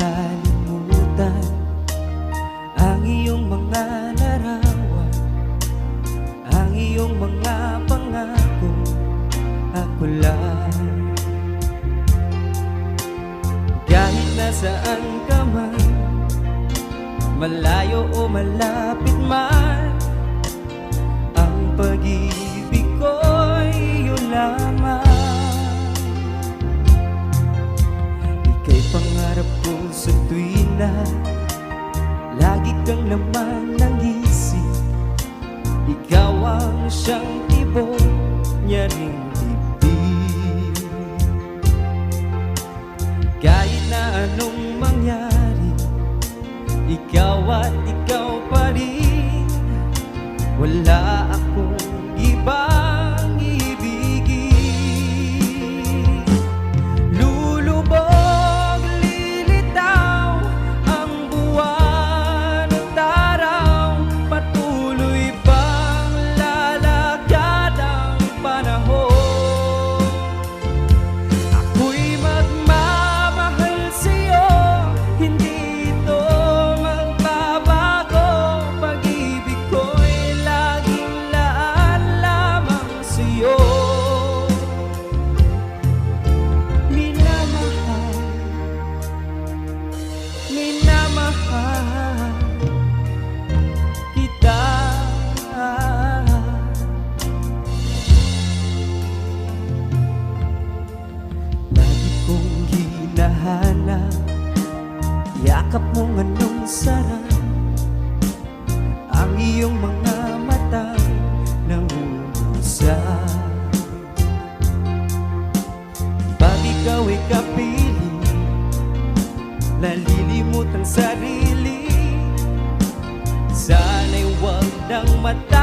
malimutan ang iyong mga larawan, ang iyong mga pangako. Ako lang, kahit nasaan ka man, malayo o malapit man, ang pag-ibig ko'y iyo lamang. Ika'y pangarap ko sa tuwina, lagi kang laman ng isip. Ikaw ang siyang tibok niya ring dibdib. Kahit na anong mangyari, ikaw at ikaw pa rin. Wala akong ibang ibigin. Lulubog, lilitaw ang buwan at araw, patuloy pang lalakad ang panahon. Ako'y magmamahal sa'yo, hindi ito magbabago. Pag-ibig ko'y laging laan lamang sa'yo. Minamahal, minamahal kita. Lagi kong hinahanap yakap mong anong sarap, ang iyong mga mata nangungusap. Pag ikaw ay kapiling, nalilimot ang sarili. Sana'y wag ng mata